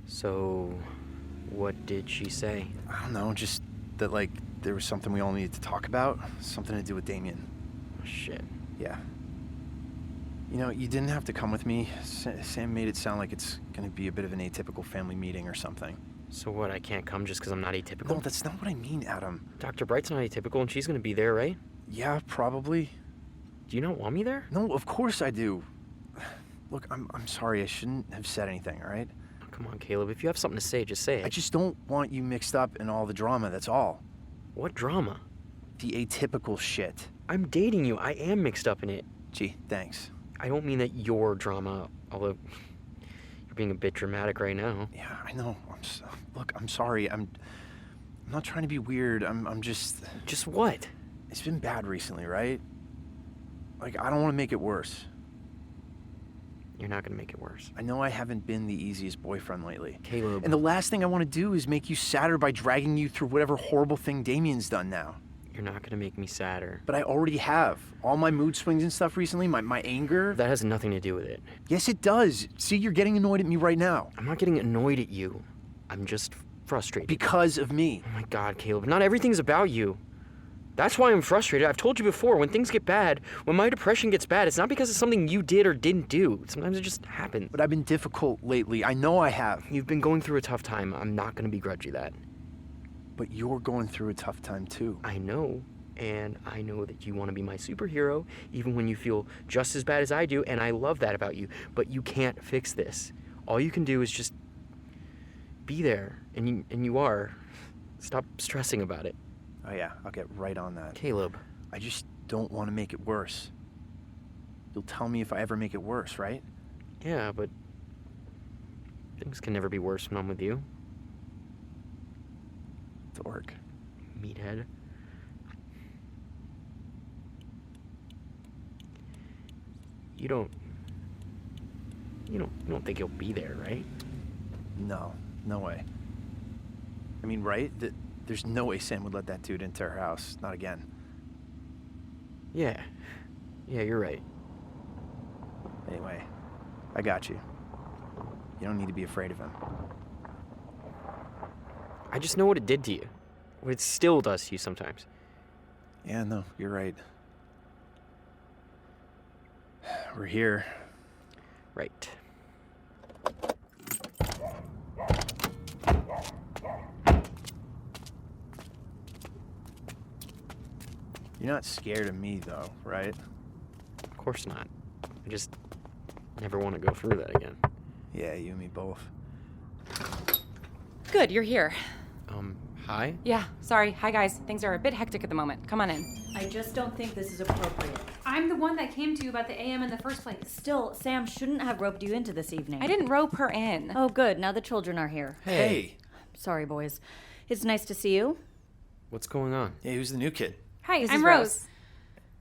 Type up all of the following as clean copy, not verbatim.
So, what did she say? I don't know, just that, there was something we all needed to talk about. Something to do with Damien. Oh, shit. Yeah. You know, you didn't have to come with me. Sam made it sound like it's gonna be a bit of an atypical family meeting or something. So what, I can't come just because I'm not atypical? No, that's not what I mean, Adam. Dr. Bright's not atypical and she's gonna be there, right? Yeah, probably. Do you not want me there? No, of course I do. Look, I'm sorry, I shouldn't have said anything, all right? Oh, come on, Caleb. If you have something to say, just say it. I just don't want you mixed up in all the drama, that's all. What drama? The atypical shit. I'm dating you. I am mixed up in it. Gee, thanks. I don't mean that you're drama, although you're being a bit dramatic right now. Yeah, I know. Look, I'm sorry. I'm not trying to be weird. I'm just... Just what? It's been bad recently, right? I don't want to make it worse. You're not gonna make it worse. I know I haven't been the easiest boyfriend lately. Caleb. And the last thing I want to do is make you sadder by dragging you through whatever horrible thing Damien's done now. You're not gonna make me sadder. But I already have. All my mood swings and stuff recently, my anger... That has nothing to do with it. Yes, it does. See, you're getting annoyed at me right now. I'm not getting annoyed at you. I'm just frustrated. Because of me. Oh my God, Caleb. Not everything's about you. That's why I'm frustrated. I've told you before, when things get bad, when my depression gets bad, it's not because of something you did or didn't do. Sometimes it just happens. But I've been difficult lately. I know I have. You've been going through a tough time. I'm not gonna begrudge you that. But you're going through a tough time too. I know. And I know that you want to be my superhero, even when you feel just as bad as I do, and I love that about you. But you can't fix this. All you can do is just be there, and you are. Stop stressing about it. Oh yeah, I'll get right on that. Caleb. I just don't want to make it worse. You'll tell me if I ever make it worse, right? Yeah, but things can never be worse when I'm with you. Dork. Meathead. You don't think he'll be there, right? No way. I mean, right? There's no way Sam would let that dude into her house. Not again. Yeah, you're right. Anyway, I got you. You don't need to be afraid of him. I just know what it did to you. What it still does to you sometimes. Yeah, no, you're right. We're here. Right. You're not scared of me, though, right? Of course not. I just never want to go through that again. Yeah, you and me both. Good, you're here. Hi? Yeah, sorry. Hi, guys. Things are a bit hectic at the moment. Come on in. I just don't think this is appropriate. I'm the one that came to you about the AM in the first place. Still, Sam shouldn't have roped you into this evening. I didn't rope her in. Oh, good. Now the children are here. Hey! Sorry, boys. It's nice to see you. What's going on? Hey, who's the new kid? Hi, This I'm is Rose.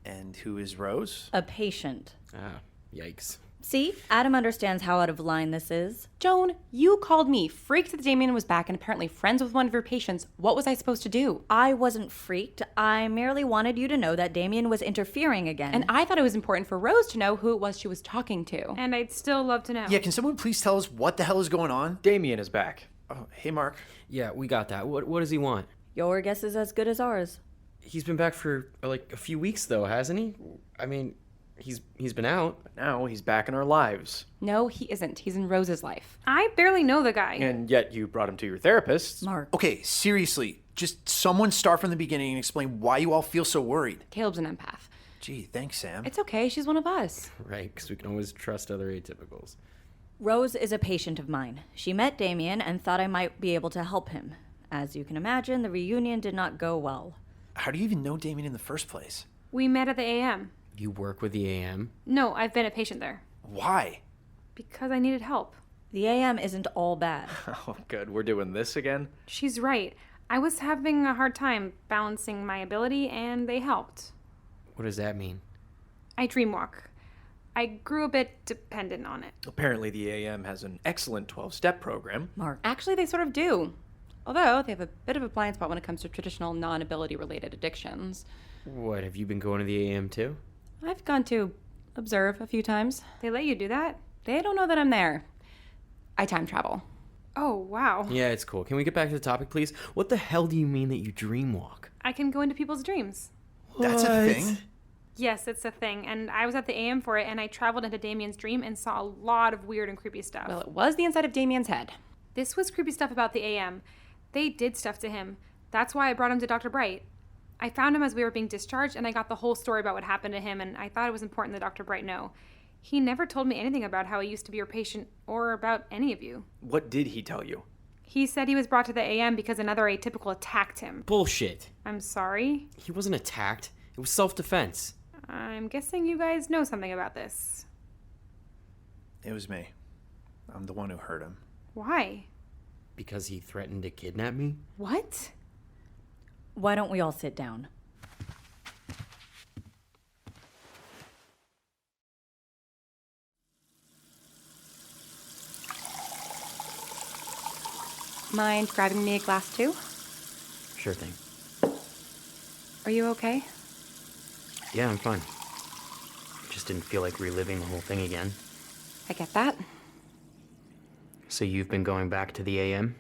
And who is Rose? A patient. Ah, yikes. See? Adam understands how out of line this is. Joan, you called me, freaked that Damien was back and apparently friends with one of your patients. What was I supposed to do? I wasn't freaked. I merely wanted you to know that Damien was interfering again. And I thought it was important for Rose to know who it was she was talking to. And I'd still love to know. Yeah, can someone please tell us what the hell is going on? Damien is back. Oh, hey, Mark. Yeah, we got that. What does he want? Your guess is as good as ours. He's been back for, a few weeks, though, hasn't he? I mean, he's been out. Now he's back in our lives. No, he isn't. He's in Rose's life. I barely know the guy. And yet you brought him to your therapist. Mark. Okay, seriously, just someone start from the beginning and explain why you all feel so worried. Caleb's an empath. Gee, thanks, Sam. It's okay. She's one of us. Right, because we can always trust other atypicals. Rose is a patient of mine. She met Damien and thought I might be able to help him. As you can imagine, the reunion did not go well. How do you even know Damien in the first place? We met at the AM. You work with the AM? No, I've been a patient there. Why? Because I needed help. The AM isn't all bad. Oh, good. We're doing this again? She's right. I was having a hard time balancing my ability, and they helped. What does that mean? I dreamwalk. I grew a bit dependent on it. Apparently the AM has an excellent 12-step program. Mark. Actually, they sort of do. Although they have a bit of a blind spot when it comes to traditional non-ability related addictions. What, have you been going to the AM too? I've gone to observe a few times. They let you do that? They don't know that I'm there. I time travel. Oh, wow. Yeah, it's cool. Can we get back to the topic, please? What the hell do you mean that you dream walk? I can go into people's dreams. That's a thing? Yes, it's a thing. And I was at the AM for it, and I traveled into Damien's dream and saw a lot of weird and creepy stuff. Well, it was the inside of Damien's head. This was creepy stuff about the AM. They did stuff to him. That's why I brought him to Dr. Bright. I found him as we were being discharged, and I got the whole story about what happened to him, and I thought it was important that Dr. Bright know. He never told me anything about how he used to be your patient or about any of you. What did he tell you? He said he was brought to the AM because another atypical attacked him. Bullshit. I'm sorry. He wasn't attacked. It was self-defense. I'm guessing you guys know something about this. It was me. I'm the one who hurt him. Why? Because he threatened to kidnap me? What? Why don't we all sit down? Mind grabbing me a glass too? Sure thing. Are you okay? Yeah, I'm fine. Just didn't feel like reliving the whole thing again. I get that. So you've been going back to the AM?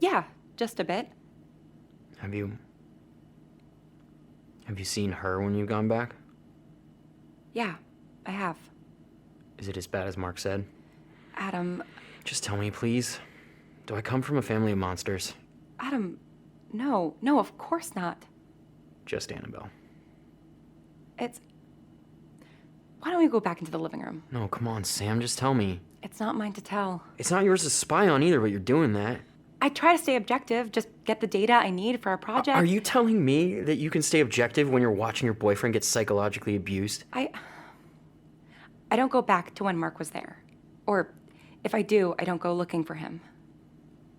Yeah, just a bit. Have you seen her when you've gone back? Yeah, I have. Is it as bad as Mark said? Adam, Just tell me, please. Do I come from a family of monsters? no, of course not. Just Annabelle. Why don't we go back into the living room? No, come on, Sam, just tell me. It's not mine to tell. It's not yours to spy on either, but you're doing that. I try to stay objective, just get the data I need for our project. Are you telling me that you can stay objective when you're watching your boyfriend get psychologically abused? I don't go back to when Mark was there. Or if I do, I don't go looking for him.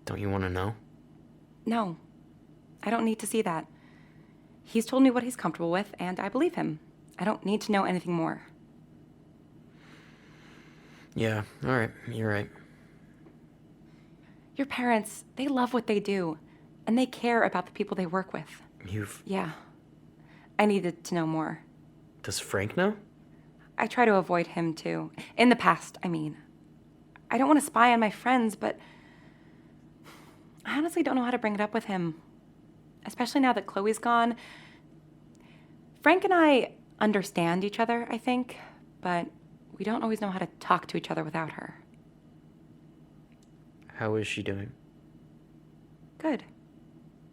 Don't you want to know? No, I don't need to see that. He's told me what he's comfortable with, and I believe him. I don't need to know anything more. Yeah, all right, you're right. Your parents, they love what they do, and they care about the people they work with. Yeah, I needed to know more. Does Frank know? I try to avoid him, too. In the past, I mean. I don't want to spy on my friends, but I honestly don't know how to bring it up with him. Especially now that Chloe's gone. Frank and I understand each other, I think, but we don't always know how to talk to each other without her. How is she doing? Good.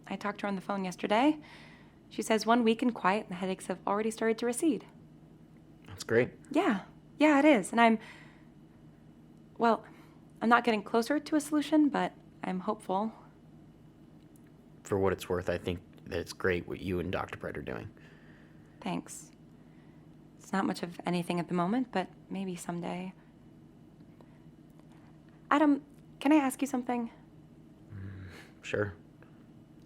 I talked to her on the phone yesterday. She says 1 week in quiet and the headaches have already started to recede. That's great. Yeah, it is. And I'm not getting closer to a solution, but I'm hopeful. For what it's worth, I think that it's great what you and Dr. Bright are doing. Thanks. It's not much of anything at the moment, but maybe someday. Adam, can I ask you something? Sure.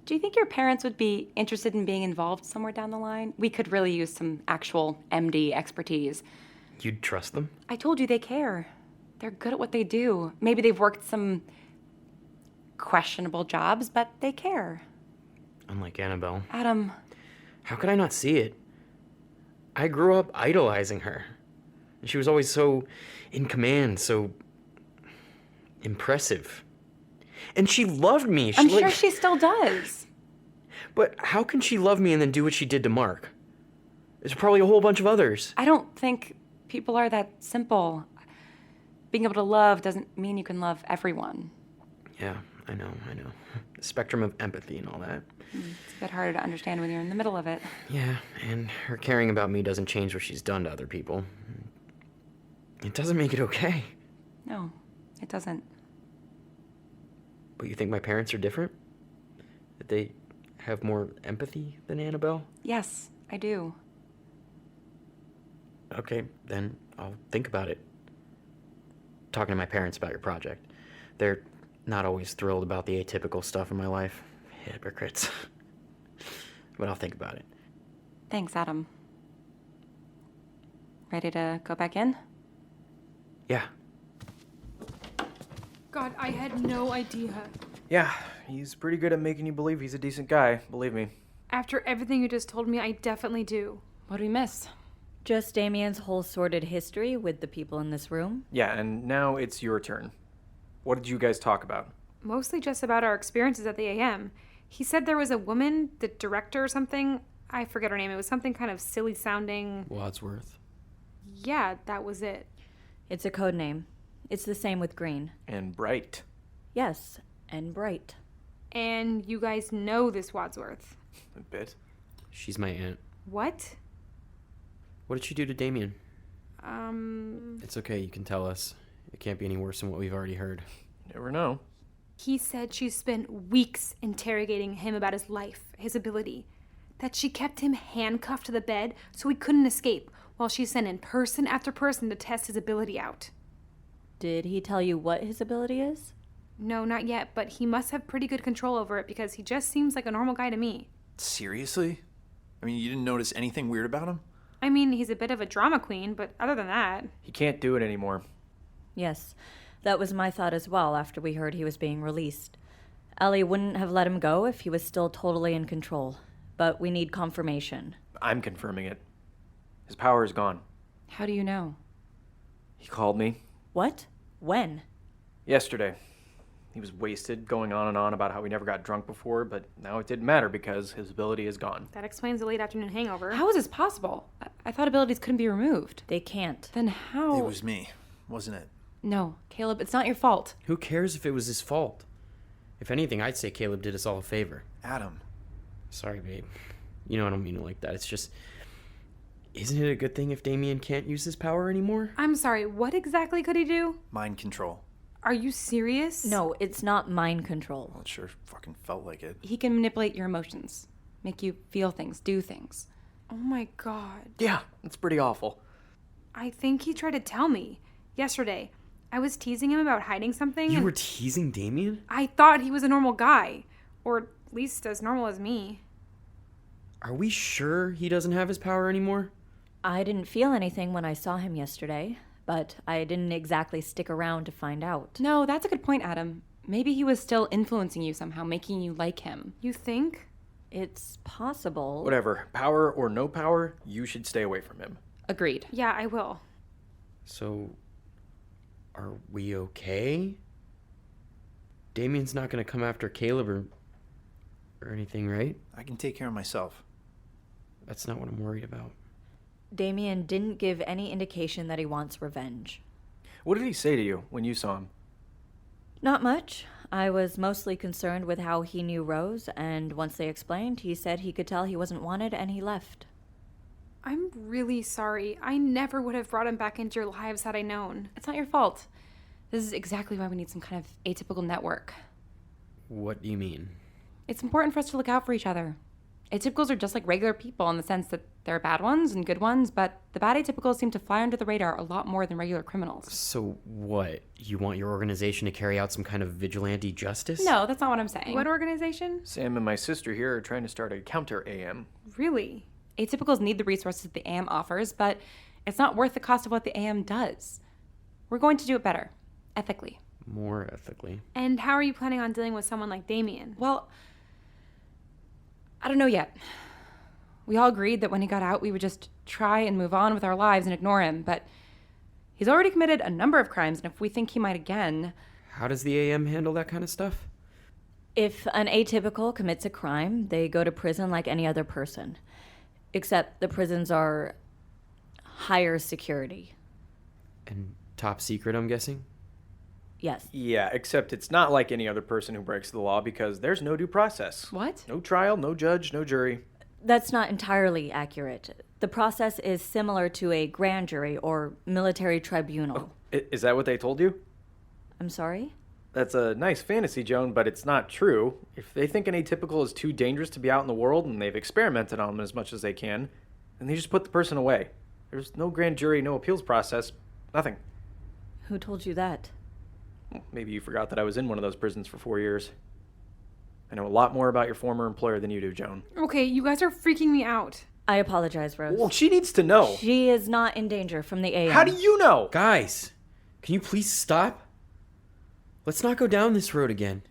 Do you think your parents would be interested in being involved somewhere down the line? We could really use some actual MD expertise. You'd trust them? I told you they care. They're good at what they do. Maybe they've worked some questionable jobs, but they care. Unlike Annabelle. Adam, How could I not see it? I grew up idolizing her. She was always so in command, so impressive. And she loved me. I'm sure she still does. But how can she love me and then do what she did to Mark? There's probably a whole bunch of others. I don't think people are that simple. Being able to love doesn't mean you can love everyone. Yeah, I know. The spectrum of empathy and all that. It's a bit harder to understand when you're in the middle of it. Yeah, and her caring about me doesn't change what she's done to other people. It doesn't make it okay. No, it doesn't. But you think my parents are different? That they have more empathy than Annabelle? Yes, I do. Okay, then I'll think about it. Talking to my parents about your project. They're not always thrilled about the atypical stuff in my life. Hypocrites. But I'll think about it. Thanks, Adam. Ready to go back in? Yeah. God, I had no idea. Yeah, he's pretty good at making you believe he's a decent guy, believe me. After everything you just told me, I definitely do. What do we miss? Just Damien's whole sordid history with the people in this room. Yeah, and now it's your turn. What did you guys talk about? Mostly just about our experiences at the AM. He said there was a woman, the director or something. I forget her name. It was something kind of silly sounding. Wadsworth. Yeah, that was it. It's a code name. It's the same with Green. And Bright. Yes, and Bright. And you guys know this Wadsworth. A bit. She's my aunt. What? What did she do to Damien? Um, It's okay, you can tell us. It can't be any worse than what we've already heard. Never know. He said she spent weeks interrogating him about his life, his ability. That she kept him handcuffed to the bed so he couldn't escape, while she sent in person after person to test his ability out. Did he tell you what his ability is? No, not yet, but he must have pretty good control over it because he just seems like a normal guy to me. Seriously? I mean, you didn't notice anything weird about him? I mean, he's a bit of a drama queen, but other than that... He can't do it anymore. Yes, that was my thought as well after we heard he was being released. Ellie wouldn't have let him go if he was still totally in control, but we need confirmation. I'm confirming it. His power is gone. How do you know? He called me What? When? yesterday. He was wasted, going on and on about how he never got drunk before, but now it didn't matter because his ability is gone. That explains the late afternoon hangover. How is this possible? I thought abilities couldn't be removed. They can't. Then how? It was me, wasn't it? No, Caleb, it's not your fault. Who cares if it was his fault? If anything, I'd say Caleb did us all a favor. Adam. Sorry, babe. You know I don't mean it like that. It's just... Isn't it a good thing if Damien can't use his power anymore? I'm sorry, what exactly could he do? Mind control. Are you serious? No, it's not mind control. Well, it sure fucking felt like it. He can manipulate your emotions, make you feel things, do things. Oh my god. Yeah, it's pretty awful. I think he tried to tell me. Yesterday, I was teasing him about hiding something. You and were teasing Damien? I thought he was a normal guy. Or at least as normal as me. Are we sure he doesn't have his power anymore? I didn't feel anything when I saw him yesterday, but I didn't exactly stick around to find out. No, that's a good point, Adam. Maybe he was still influencing you somehow, making you like him. You think? It's possible. Whatever, power or no power, you should stay away from him. Agreed. Yeah, I will. So... Are we okay? Damien's not gonna come after Caleb or anything, right? I can take care of myself. That's not what I'm worried about. Damien didn't give any indication that he wants revenge. What did he say to you when you saw him? Not much. I was mostly concerned with how he knew Rose, and once they explained, he said he could tell he wasn't wanted and he left. I'm really sorry. I never would have brought him back into your lives had I known. It's not your fault. This is exactly why we need some kind of atypical network. What do you mean? It's important for us to look out for each other. Atypicals are just like regular people in the sense that there are bad ones and good ones, but the bad atypicals seem to fly under the radar a lot more than regular criminals. So what? You want your organization to carry out some kind of vigilante justice? No, that's not what I'm saying. What organization? Sam and my sister here are trying to start a counter AM. Really? Atypicals need the resources the AM offers, but it's not worth the cost of what the AM does. We're going to do it better, ethically. More ethically. And how are you planning on dealing with someone like Damien? Well, I don't know yet. We all agreed that when he got out, we would just try and move on with our lives and ignore him, but he's already committed a number of crimes, and if we think he might again... How does the AM handle that kind of stuff? If an atypical commits a crime, they go to prison like any other person. Except the prisons are higher security. And top secret, I'm guessing? Yes. Yeah, except it's not like any other person who breaks the law because there's no due process. What? No trial, no judge, no jury. That's not entirely accurate. The process is similar to a grand jury or military tribunal. Is that what they told you? I'm sorry? That's a nice fantasy, Joan, but it's not true. If they think an atypical is too dangerous to be out in the world and they've experimented on them as much as they can, then they just put the person away. There's no grand jury, no appeals process, nothing. Who told you that? Well, maybe you forgot that I was in one of those prisons for 4 years. I know a lot more about your former employer than you do, Joan. Okay, you guys are freaking me out. I apologize, Rose. Well, she needs to know. She is not in danger from the AM. How do you know? Guys, can you please stop? Let's not go down this road again.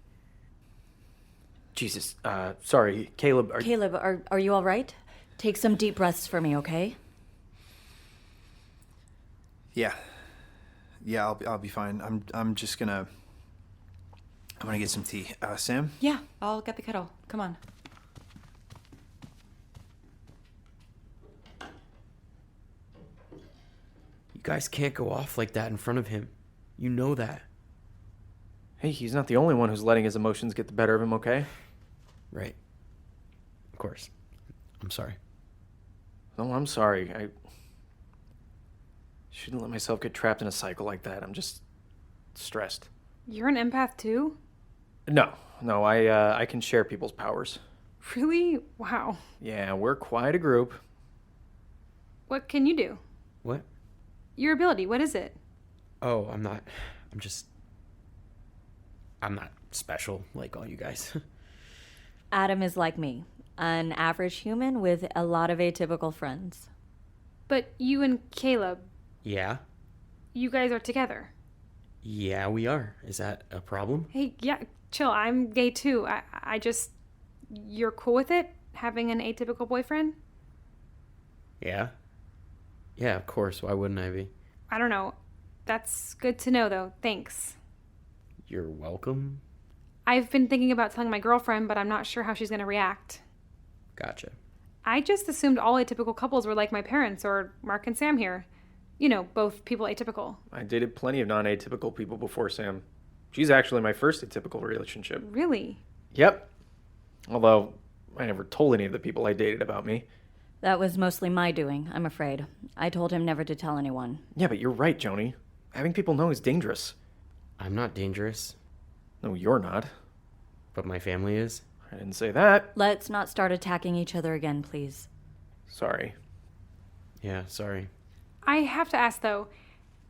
Jesus, sorry, Caleb. Caleb, are you all right? Take some deep breaths for me, okay? Yeah. Yeah, I'll be fine. I'm just gonna I'm gonna get some tea. Sam? Yeah, I'll get the kettle. Come on. You guys can't go off like that in front of him. You know that. Hey, he's not the only one who's letting his emotions get the better of him, okay? Right. Of course. I'm sorry. No, I'm sorry. I shouldn't let myself get trapped in a cycle like that. I'm just stressed. You're an empath too? No, I can share people's powers. Really? Wow. Yeah, we're quite a group. What can you do? What? Your ability, what is it? Oh, I'm not special like all you guys. Adam is like me, an average human with a lot of atypical friends. But you and Caleb, Yeah? you guys are together. Yeah, we are. Is that a problem? Hey, yeah, chill. I'm gay too. I just. You're cool with it? Having an atypical boyfriend? Yeah? Yeah, of course. Why wouldn't I be? I don't know. That's good to know, though. Thanks. You're welcome. I've been thinking about telling my girlfriend, but I'm not sure how she's going to react. Gotcha. I just assumed all atypical couples were like my parents or Mark and Sam here. You know, both people atypical. I dated plenty of non-atypical people before Sam. She's actually my first atypical relationship. Really? Yep. Although, I never told any of the people I dated about me. That was mostly my doing, I'm afraid. I told him never to tell anyone. Yeah, but you're right, Joni. Having people know is dangerous. I'm not dangerous, No, you're not. but my family is. I didn't say that. Let's not start attacking each other again, please. Sorry. Yeah, sorry. I have to ask, though,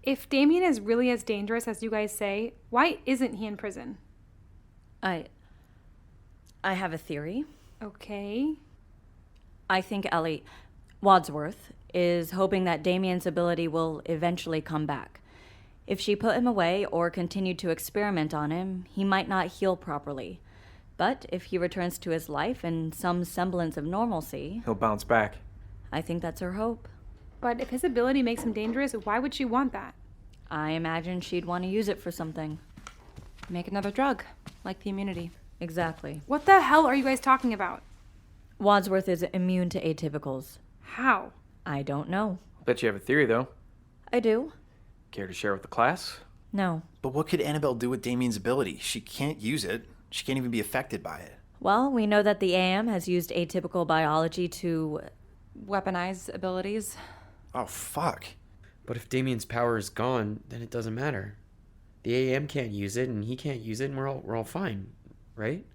if Damien is really as dangerous as you guys say, why isn't he in prison? I have a theory. Okay. I think Ellie Wadsworth is hoping that Damien's ability will eventually come back. If she put him away or continued to experiment on him, he might not heal properly. But if he returns to his life and some semblance of normalcy, He'll bounce back. I think that's her hope. But if his ability makes him dangerous, why would she want that? I imagine she'd want to use it for something. Make another drug, like the immunity. Exactly. What the hell are you guys talking about? Wadsworth is immune to atypicals. How? I don't know. Bet you have a theory, though. I do. Care to share with the class? No. But what could Annabelle do with Damien's ability? She can't use it. She can't even be affected by it. Well, we know that the AM has used atypical biology to... Weaponize abilities. Oh, fuck. But if Damien's power is gone, then it doesn't matter. The AM can't use it, and he can't use it, and we're all fine, right?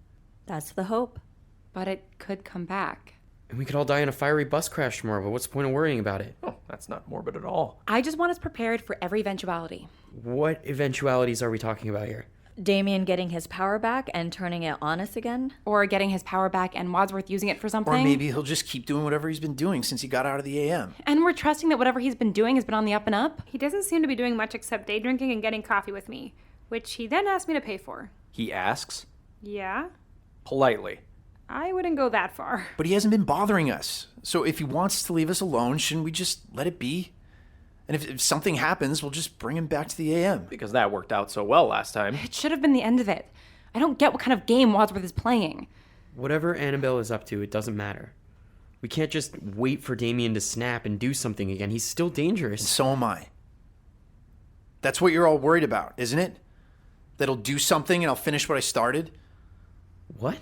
That's the hope. But it could come back. And we could all die in a fiery bus crash tomorrow, but what's the point of worrying about it? Oh, that's not morbid at all. I just want us prepared for every eventuality. What eventualities are we talking about here? Damien getting his power back and turning it on us again? Or getting his power back and Wadsworth using it for something. Or maybe he'll just keep doing whatever he's been doing since he got out of the AM. And we're trusting that whatever he's been doing has been on the up and up. He doesn't seem to be doing much except day drinking and getting coffee with me, which he then asked me to pay for. He asks? Yeah? Politely. I wouldn't go that far. But he hasn't been bothering us. So if he wants to leave us alone, shouldn't we just let it be? And if something happens, we'll just bring him back to the AM. Because that worked out so well last time. It should have been the end of it. I don't get what kind of game Wadsworth is playing. Whatever Annabelle is up to, it doesn't matter. We can't just wait for Damien to snap and do something again. He's still And dangerous. so am I. That's what you're all worried about, isn't it? That he'll do something and I'll finish what I started? What?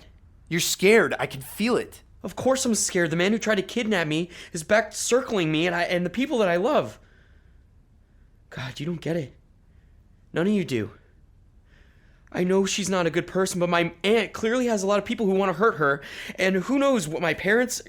You're scared. I can feel it. Of course I'm scared. The man who tried to kidnap me is back circling me and the people that I love. God, you don't get it. None of you do. I know she's not a good person, but my aunt clearly has a lot of people who want to hurt her, and who knows what my parents...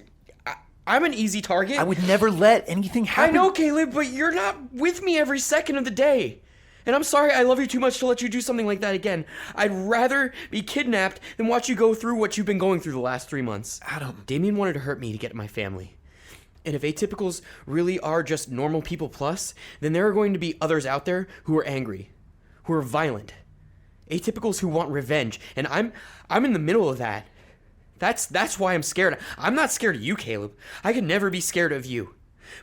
I'm an easy target. I would never let anything I happen. know, Caleb, but you're not with me every second of the day. And I'm sorry I love you too much to let you do something like that again. I'd rather be kidnapped than watch you go through what you've been going through the last 3 months. Adam. Damien wanted to hurt me to get my family. And if atypicals really are just normal people plus, then there are going to be others out there who are angry, who are violent. Atypicals who want revenge, and I'm in the middle of that. That's why I'm scared. I'm not scared of you, Caleb. I could never be scared of you.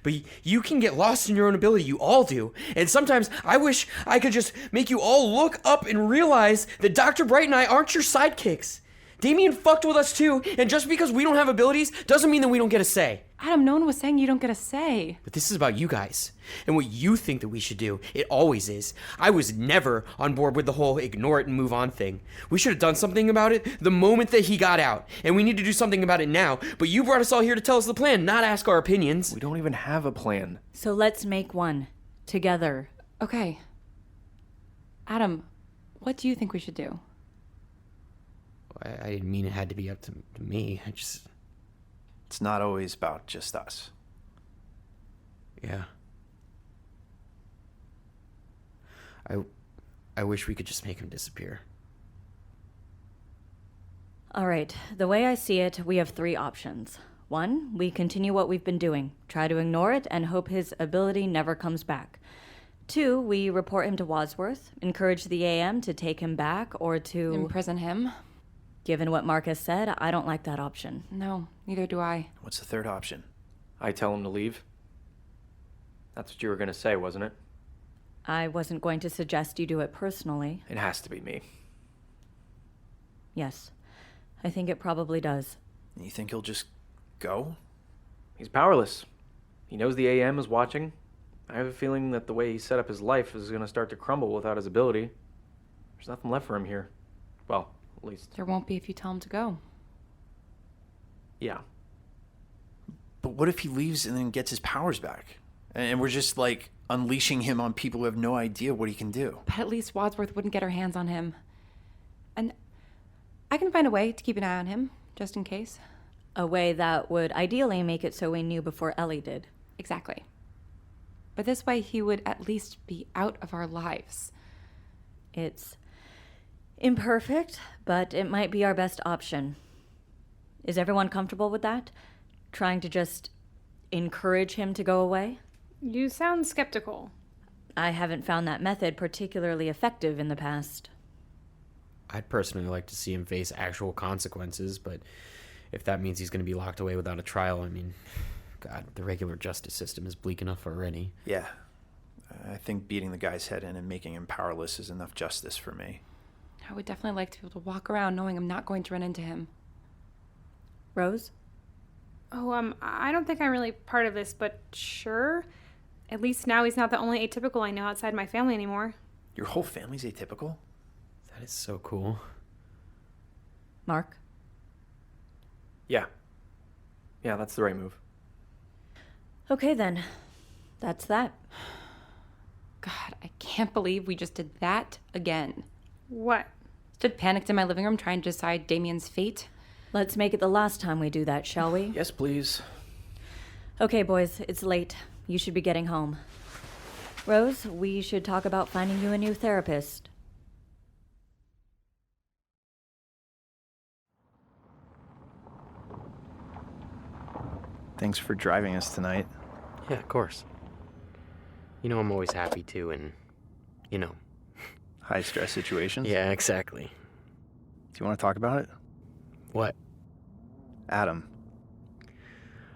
But you can get lost in your own ability, you all do. And sometimes I wish I could just make you all look up and realize that Dr. Bright and I aren't your sidekicks. Damien fucked with us too, and just because we don't have abilities doesn't mean that we don't get a say. Adam, no one was saying you don't get a say. But this is about you guys, and what you think that we should do. It always is. I was never on board with the whole ignore it and move on thing. We should have done something about it the moment that he got out, and we need to do something about it now. But you brought us all here to tell us the plan, not ask our opinions. We don't even have a plan. So let's make one. Together. Okay. Adam, what do you think we should do? I didn't mean it had to be up to me. It's not always about just us. Yeah. I wish we could just make him disappear. All right, the way I see it, we have 3 options. 1, we continue what we've been doing, try to ignore it, and hope his ability never comes back. 2, we report him to Wadsworth, encourage the AM to take him back or to... Imprison him? Given what Marcus said, I don't like that option. No, neither do I. What's the third option? I tell him to leave. That's what you were going to say, wasn't it? I wasn't going to suggest you do it personally. It has to be me. Yes, I think it probably does. You think he'll just go? He's powerless. He knows the AM is watching. I have a feeling that the way he set up his life is going to start to crumble without his ability. There's nothing left for him here. Well, at least... There won't be if you tell him to go. Yeah. But what if he leaves and then gets his powers back? And we're just, like, unleashing him on people who have no idea what he can do. But at least Wadsworth wouldn't get her hands on him. And I can find a way to keep an eye on him, just in case. A way that would ideally make it so we knew before Ellie did. Exactly. But this way he would at least be out of our lives. It's imperfect, but it might be our best option. Is everyone comfortable with that? Trying to just encourage him to go away? You sound skeptical. I haven't found that method particularly effective in the past. I'd personally like to see him face actual consequences, but if that means he's going to be locked away without a trial, I mean, God, the regular justice system is bleak enough already. Yeah. I think beating the guy's head in and making him powerless is enough justice for me. I would definitely like to be able to walk around knowing I'm not going to run into him. Rose? Oh, I don't think I'm really part of this, but sure. At least now he's not the only atypical I know outside my family anymore. Your whole family's atypical? That is so cool. Mark? Yeah. Yeah, that's the right move. Okay then. That's that. God, I can't believe we just did that again. What? Stood panicked in my living room trying to decide Damien's fate. Let's make it the last time we do that, shall we? Yes, please. Okay, boys, it's late. You should be getting home. Rose, we should talk about finding you a new therapist. Thanks for driving us tonight. Yeah, of course. You know I'm always happy to, and, you know. High stress situations? Yeah, exactly. Do you want to talk about it? What? Adam.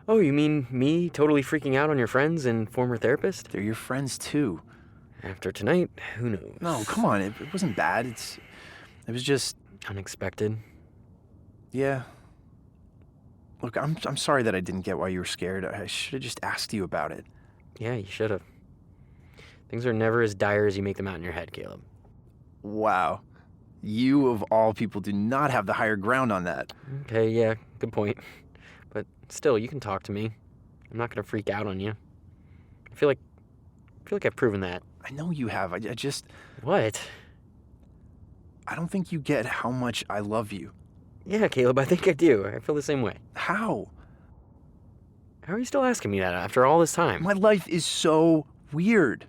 Oh, you mean me totally freaking out on your friends and former therapist? They're your friends too. After tonight, who knows? No, come on. It wasn't bad. It was just... Unexpected. Yeah. Look, I'm sorry that I didn't get why you were scared. I should have just asked you about it. Yeah, you should have. Things are never as dire as you make them out in your head, Caleb. Wow. You, of all people, do not have the higher ground on that. Okay, yeah, good point. But still, you can talk to me. I'm not gonna freak out on you. I feel like I've proven that. I know you have. I just... What? I don't think you get how much I love you. Yeah, Caleb, I think I do. I feel the same way. How? How are you still asking me that after all this time? My life is so weird,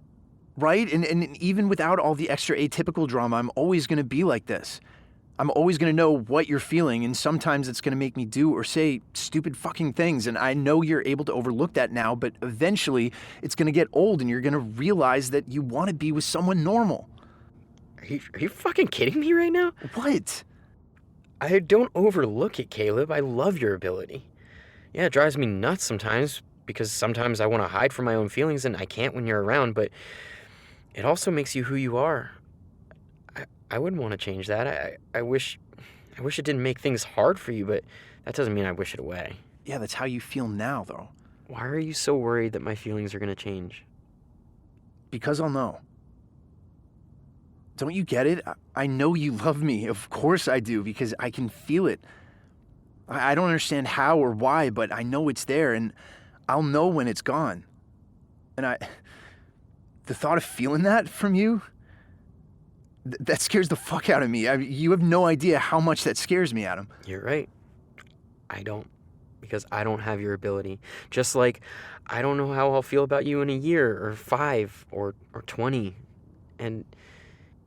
right? And even without all the extra atypical drama, I'm always going to be like this. I'm always going to know what you're feeling, and sometimes it's going to make me do or say stupid fucking things, and I know you're able to overlook that now, but eventually it's going to get old, and you're going to realize that you want to be with someone normal. Are you fucking kidding me right now? What? I don't overlook it, Caleb. I love your ability. Yeah, it drives me nuts sometimes, because sometimes I want to hide from my own feelings and I can't when you're around, but it also makes you who you are. I wouldn't want to change that. I wish it didn't make things hard for you, but that doesn't mean I wish it away. Yeah, that's how you feel now, though. Why are you so worried that my feelings are going to change? Because I'll know. Don't you get it? I know you love me. Of course I do, because I can feel it. I don't understand how or why, but I know it's there, and I'll know when it's gone. And the thought of feeling that from you, that scares the fuck out of me. You have no idea how much that scares me, Adam. You're right. I don't. Because I don't have your ability. Just like I don't know how I'll feel about you in a year or 5 or 20. And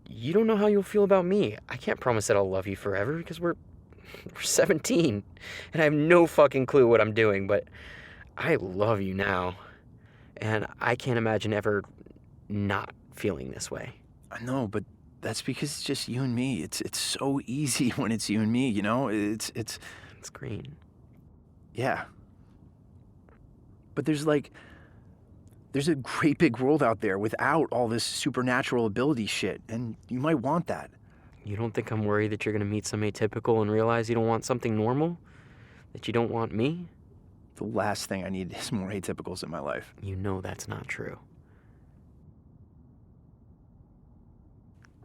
you don't know how you'll feel about me. I can't promise that I'll love you forever because we're 17. And I have no fucking clue what I'm doing, but I love you now. And I can't imagine ever not feeling this way. I know, but that's because it's just you and me. It's so easy when it's you and me, you know? It's great. Yeah. But there's a great big world out there without all this supernatural ability shit, and you might want that. You don't think I'm worried that you're going to meet some atypical and realize you don't want something normal? That you don't want me? The last thing I need is more atypicals in my life. You know that's not true.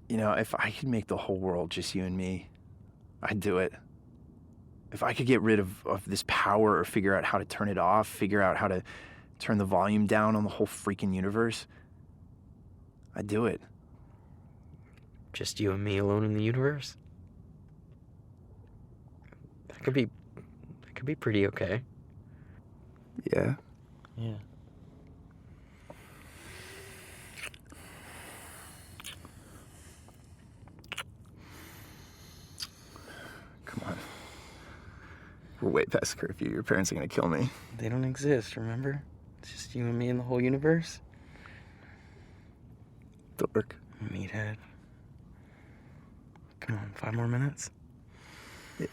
You know, if I could make the whole world just you and me, I'd do it. If I could get rid of this power or figure out how to turn it off, figure out how to turn the volume down on the whole freaking universe, I'd do it. Just you and me alone in the universe? That could be pretty okay. Yeah. Yeah. Come on. We're way past curfew. Your parents are gonna kill me. They don't exist, remember? It's just you and me in the whole universe. Dork. Meathead. Come on, 5 more minutes? Yeah.